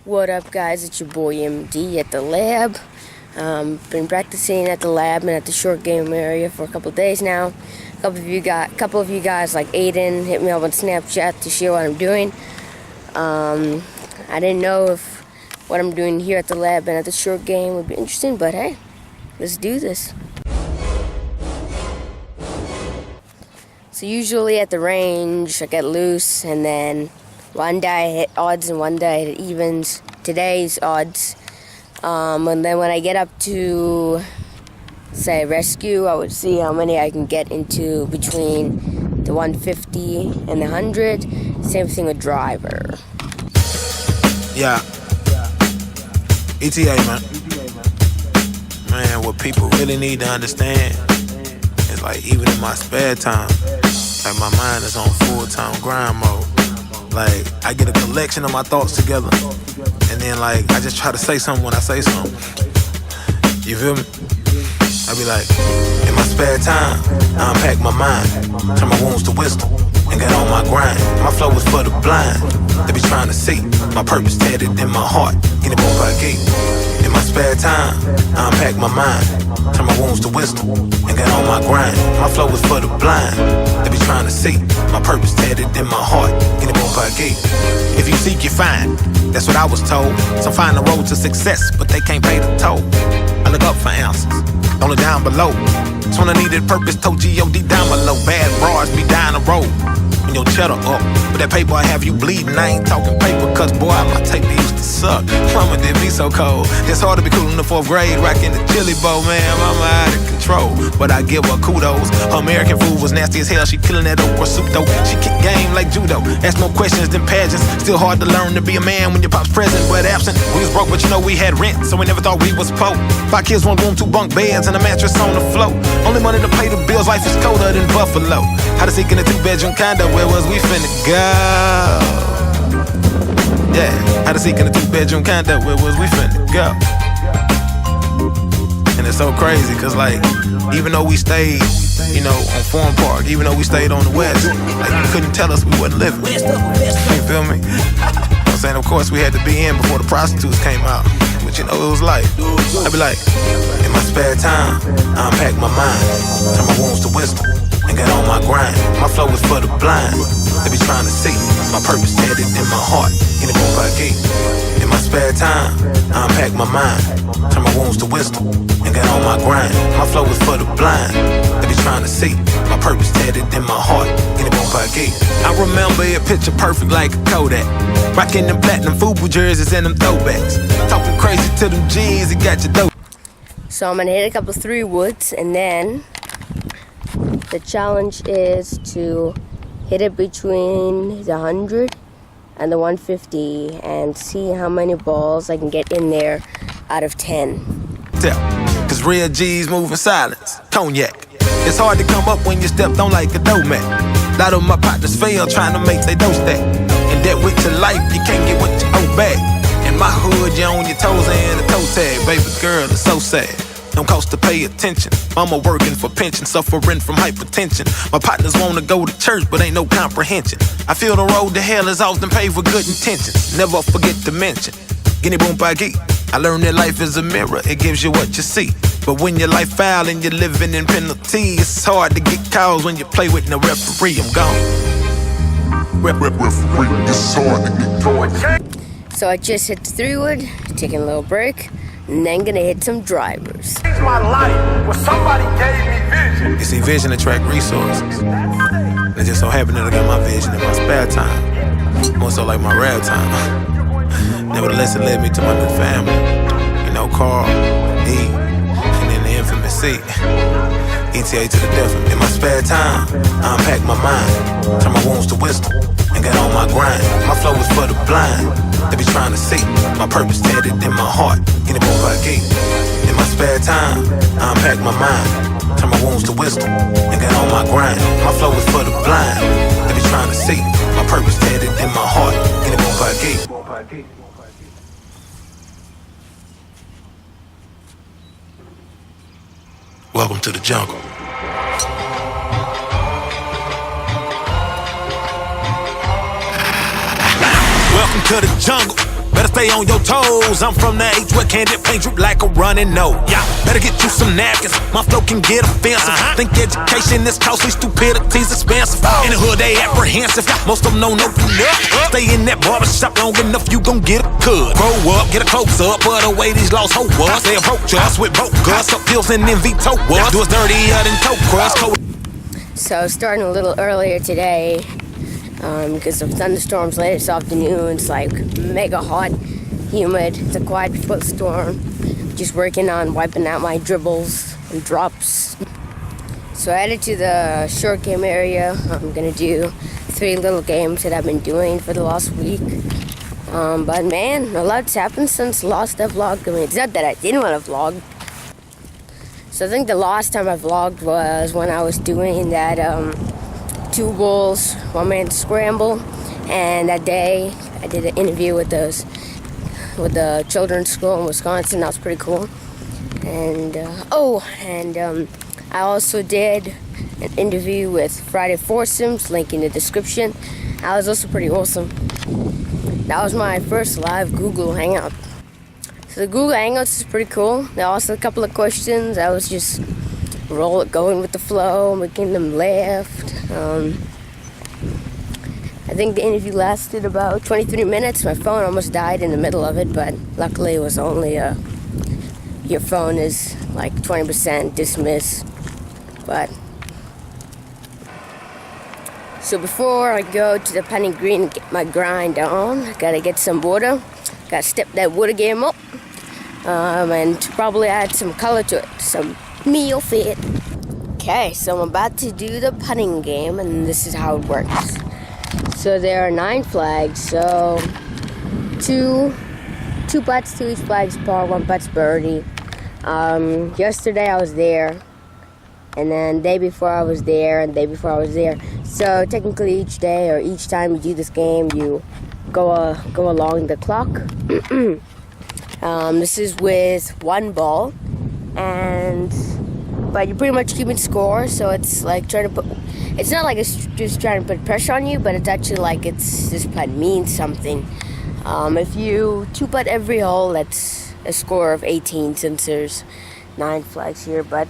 What up, guys? It's your boy MD at the lab. Been practicing at the lab and at the short game area for a couple of days now. A couple of you guys like Aiden hit me up on Snapchat to share what I'm doing. I didn't know if what I'm doing here at the lab and at the short game would be interesting, but hey, let's do this. So usually at the range, I get loose, and then one day I hit odds and one day I hit evens. Today's odds. And then when I get up to, say, rescue, I would see how many I can get into between the 150 and the 100. Same thing with driver. Yeah. ETA, man. Man, what people really need to understand is like, even in my spare time, like my mind is on full-time grind mode. Like, I get a collection of my thoughts together, and then like, I just try to say something when I say something. You feel me? I be like, in my spare time, I unpack my mind, turn my wounds to wisdom, and get on my grind. My flow is for the blind, they be trying to see my purpose tatted in my heart, get it on by gate. In my spare time, I unpack my mind, turn my wounds to wisdom, and get on my grind. My flow is for the blind, they be trying to see my purpose tatted in my heart, get it on by gate. If you seek, you find, that's what I was told. Some find the road to success, but they can't pay the toll. I look up for answers, only down below. So when I needed purpose, told G.O.D. down below. Bad bras be down the road when your cheddar up, but that paper I have you bleeding. I ain't talking paper, cause boy, my tape used to suck. Mama did me so cold. It's hard to be cool in the 4th grade, rocking the chili bowl, man. Mama out of control, but I give her kudos. Her American food was nasty as hell. She killing that okra soup though. She kick game like judo. Ask more questions than pageants. Still hard to learn to be a man when your pop's present but absent. We was broke, but you know we had rent, so we never thought we was poor. 5 kids, 1 room, 2 bunk beds, and a mattress on the floor. Only money to pay the bills. Life is colder than Buffalo. How to seek in a 2-bedroom condo. Where was we finna go? Yeah, how to seek in a 2-bedroom condo. Where was we finna go? And it's so crazy, cause like, even though we stayed, you know, on Forum Park, even though we stayed on the west, like, you couldn't tell us we wasn't living. You feel me? I'm saying, of course, we had to be in before the prostitutes came out. But you know, it was like, I be like, in my spare time, I unpack my mind, turn my wounds to wisdom, and get on my grind. My flow is for the blind, they be trying to see my purpose tatted in my heart, get it on by gate. In my spare time, I unpack my mind, turn my wounds to wisdom, and get on my grind. My flow is for the blind, they be trying to see my purpose tatted in my heart, get it on by gate. I remember it picture perfect like a Kodak, rocking them platinum FUBU jerseys and them throwbacks, talking crazy to them G's, it got your dope. So I'm gonna hit a couple 3 woods, and then the challenge is to hit it between the 100 and the 150 and see how many balls I can get in there out of 10. Cause real G's move in silence, cognac. It's hard to come up when you stepped on like a dough mat. A lot of my partners fail trying to make they dough stack. And that with your life, you can't get what you owe back. In my hood, you on your toes and a toe tag. Baby girl, it's so sad. Don't cost to pay attention. Mama working for pension, suffering from hypertension. My partners wanna go to church, but ain't no comprehension. I feel the road to hell is often paved with good intentions. Never forget to mention, guinea boom by gee. I learned that life is a mirror, it gives you what you see. But when your life foul and you're living in penalty, it's hard to get calls when you play with no referee. I'm gone. Referee, it's hard to get caught. So I just hit the 3 wood, taking a little break, and then gonna hit some drivers. My life was somebody gave me vision. You see, vision attract resources. And it just so happened that I got my vision in my spare time, more so like my rare time. Nevertheless, it led me to my new family. You know, Carl, D, and then the infamous C. ETA to the death. In my spare time, I unpack my mind, turn my wounds to wisdom, and get on my grind. My flow is for the blind, they be trying to see my purpose tatted in my heart, get it on by gate. In my spare time, I unpack my mind, turn my wounds to wisdom, and get on my grind. My flow is for the blind, they be trying to see my purpose tatted in my heart, get it on by gate. Welcome to the jungle. Welcome to the jungle. Better stay on your toes. I'm from the H where candy paint drip like a running nose. Yeah, better get you some napkins. My flow can get offensive. Think education is costly, stupidity's expensive. In the hood they apprehensive. Most of them don't open up. Stay in that barbershop long enough, you gon' get a cut. Grow up, get a close up, but the way these lost hope was. They approach us with both guts, up pills and then veto us. Do us dirtier than toe crust. So starting a little earlier today, because of thunderstorms later this afternoon. It's like mega hot, humid. It's a quiet before the storm. Just working on wiping out my dribbles and drops. So I headed to the short game area. I'm gonna do 3 little games that I've been doing for the last week. But man, a lot's happened since last I vlogged. I mean, it's not that I didn't want to vlog. So I think the last time I vlogged was when I was doing that 2 bulls, 1 man scramble, and that day I did an interview with the children's school in Wisconsin. That was pretty cool. And I also did an interview with Friday Foursomes, link in the description. That was also pretty awesome. That was my first live Google Hangout. So the Google Hangouts is pretty cool. There are also a couple of questions. I was just going with the flow, making them laugh. I think the interview lasted about 23 minutes. My phone almost died in the middle of it, but luckily it was only your phone is like 20% dismiss. But so before I go to the putting green and get my grind on, I gotta get some water. Gotta step that water game up, and probably add some color to it, some meal fit. Okay, so I'm about to do the putting game, and this is how it works. So there are 9 flags, so two putts to each flag's par, 1 putt's birdie. Yesterday I was there, and then day before I was there, and day before I was there. So technically each day or each time you do this game, you go along the clock. This is with 1 ball, but you're pretty much keeping score. So it's like it's not like it's just trying to put pressure on you, but it's actually like this putt means something. If you 2-putt every hole, that's a score of 18 since there's 9 flags here. But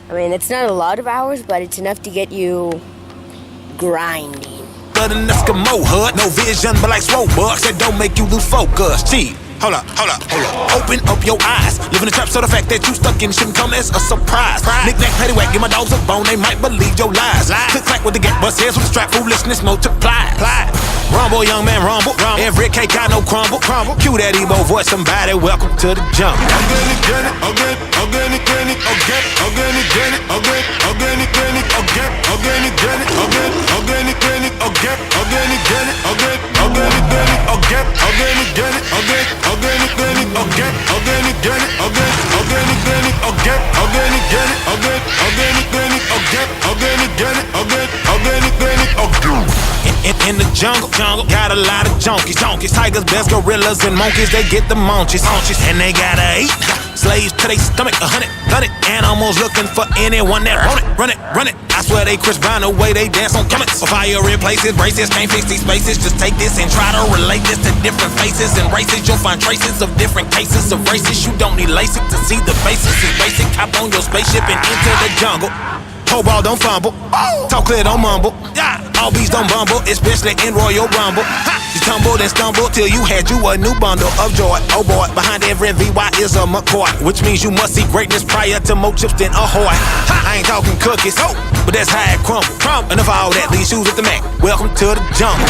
I mean, it's not a lot of hours, but it's enough to get you grinding. An Eskimo hood, no vision, but like Robux, that don't make you lose focus. Gee, hold up. Open up your eyes. Live in the trap, so the fact that you stuck in shouldn't come as a surprise. Knick-knack, paddywhack, give my dogs a bone, they might believe your lies. Click-clack with the gap, bust heads with the strap, foolishness multiplies. Rumble, young man, rumble. Every cake got no crumble. Cue that Ebo voice, somebody, welcome to the jungle. In the jungle, got a lot of junkies. Tigers, bears, gorillas, and monkeys, they get the munchies. And they gotta eat. Slaves to their stomach, 100 animals looking for anyone that run it. I swear they Chris Brown the way they dance on comets. Fire in places, braces, can't fix these spaces. Just take this and try to relate this to different faces and races. You'll find traces of different cases of races. You don't need LASIK to see the basis. It's basic. Hop on your spaceship and enter the jungle. Whole ball don't fumble. Talk clear, don't mumble. All beats don't bumble, especially in Royal Rumble. You tumbled and stumbled till you had you a new bundle of joy. Oh boy, behind every VY is a McCoy, which means you must see greatness prior to more chips than Ahoy. I ain't talking cookies, but that's how it crumble. Enough of all that, leave shoes at the Mac. Welcome to the jungle.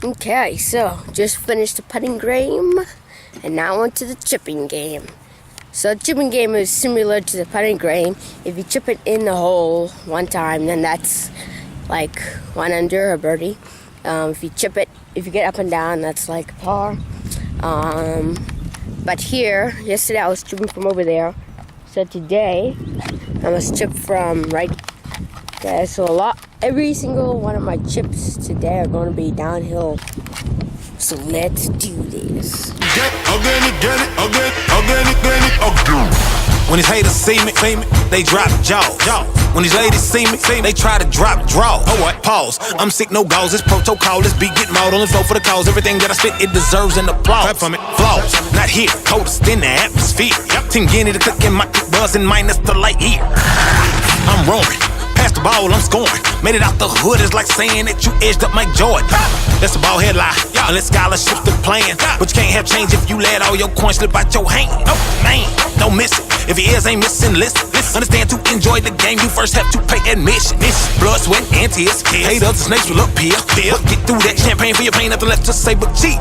Okay, so just finished the putting game, and now on to the chipping game. So the chipping game is similar to the putting game. If you chip it in the hole 1 time, then that's like 1 under, a birdie. If you get up and down, that's like par. But here, yesterday I was chipping from over there. So today, I must chip from right. Okay, so every single one of my chips today are going to be downhill. So let's do this. When these haters see me, they drop jaws. When these ladies see me, they try to drop draws. Oh what? Pause. I'm sick, no gauze. This protocol, this beat get mauled on the floor for the cause. Everything that I spit, it deserves an applause. Clap from it. Flaws, not here. Coldest in the atmosphere. Team Guinea, the cook in my buzzing minus the light year. I'm roaring. Pass the ball, I'm scoring. Made it out the hood is like saying that you edged up Mike Jordan. That's a ball head lie. Unless scholarships the plan. But you can't have change if you let all your coins slip out your hand. No, man, don't miss it. If your ears ain't missing, listen. Understand to enjoy the game, you first have to pay admission. Blood, sweat, and tears. Haters, the snakes will appear. But get through that champagne for your pain, nothing left to say but cheat.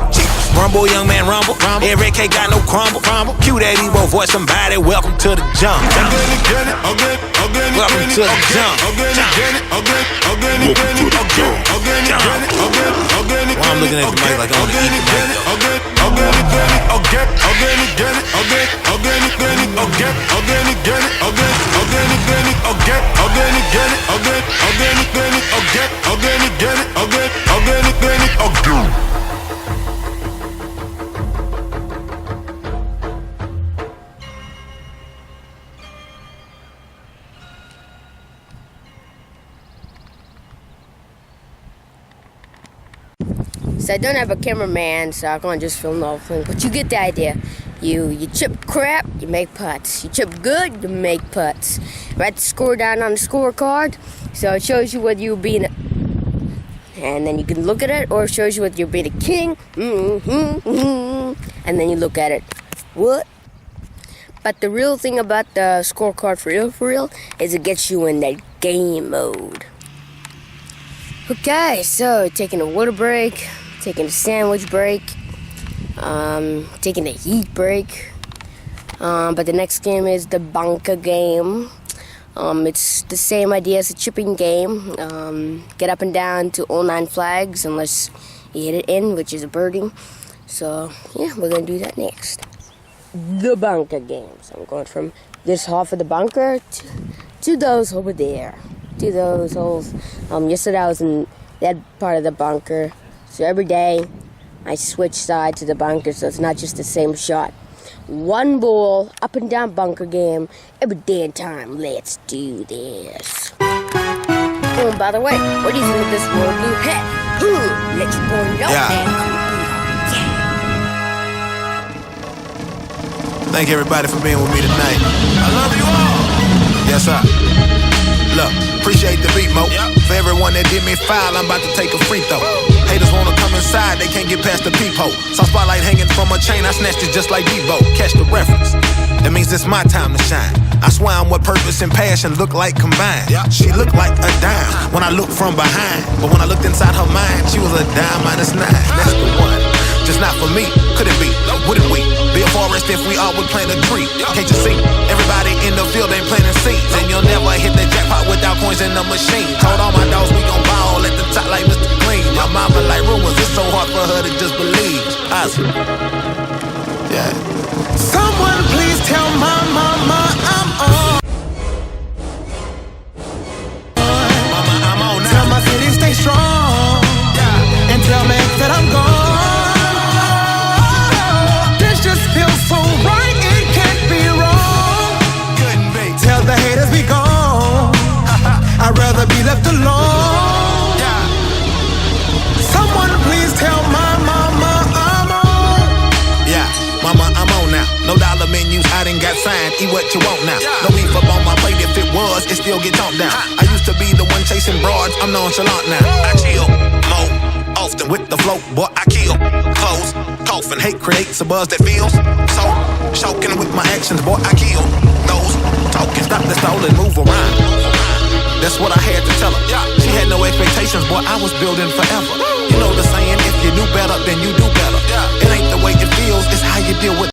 Rumble, young man, rumble. Every cake got no crumble. Cue that Evo voice, somebody. Welcome to the jump. Welcome to the jump. Well, I'm looking at the mic like I want to eat the mic. So I don't have a cameraman, so I'm gonna just film the whole thing. But you get the idea. You chip crap, you make putts. You chip good, you make putts. Write the score down on the scorecard, so it shows you whether you're being and then you can look at it, or it shows you whether you're being a king. And then you look at it. What? But the real thing about the scorecard for real, is it gets you in that game mode. Okay, so taking a water break, taking a sandwich break, taking a heat break. But the next game is the bunker game. It's the same idea as a chipping game. Get up and down to all 9 flags unless you hit it in, which is a birdie. So yeah, we're gonna do that next. The bunker game. So I'm going from this half of the bunker to those over there. To those holes. Yesterday I was in that part of the bunker. So every day I switch sides to the bunker, so it's not just the same shot. 1 ball, up and down bunker game, every damn time. Let's do this. Oh, and by the way, what do you think of this royal blue hat? Let your boy know that. Thank everybody for being with me tonight. I love you all. Yes, sir. Look, appreciate the beat, Mo. For everyone that did me foul, I'm about to take a free throw. Haters wanna come inside, they can't get past the peephole. Saw spotlight hanging from a chain, I snatched it just like Debo. Catch the reference. That means it's my time to shine. I swear I'm what purpose and passion look like combined. She looked like a dime when I looked from behind. But when I looked inside her mind, she was a dime minus 9. That's the one. Just not for me, could it be? Wouldn't we be a forest if we all would plant a tree? Can't you see? Everybody in the field ain't planting seeds, and you'll never hit the jackpot without coins in the machine. Told all my dogs we gon' ball at the top like Mr. Clean. My mama like rumors, it's so hard for her to just believe. Awesome. Yeah. Someone please tell my mama I'm on. Mama, I'm on now. Tell my city stay strong. And tell me that I'm gone. Just feels so right, it can't be wrong. Couldn't be. Tell the haters be gone. I'd rather be left alone. Someone please tell my mama I'm on. Yeah, mama, I'm on now. No dollar menus, I done got signed. Eat what you want now. No beef up on my plate, if it was, it still get talked down. I used to be the one chasing broads, I'm nonchalant now. I chill, mo, often with the flow, boy, I kill. Close, coughing, hate creates a buzz that feels so choking with my actions, boy, I kill. Those talking, stop the stall and move around. That's what I had to tell her. She had no expectations, boy, I was building forever. You know the saying, if you knew better, then you do better. It ain't the way it feels, it's how you deal with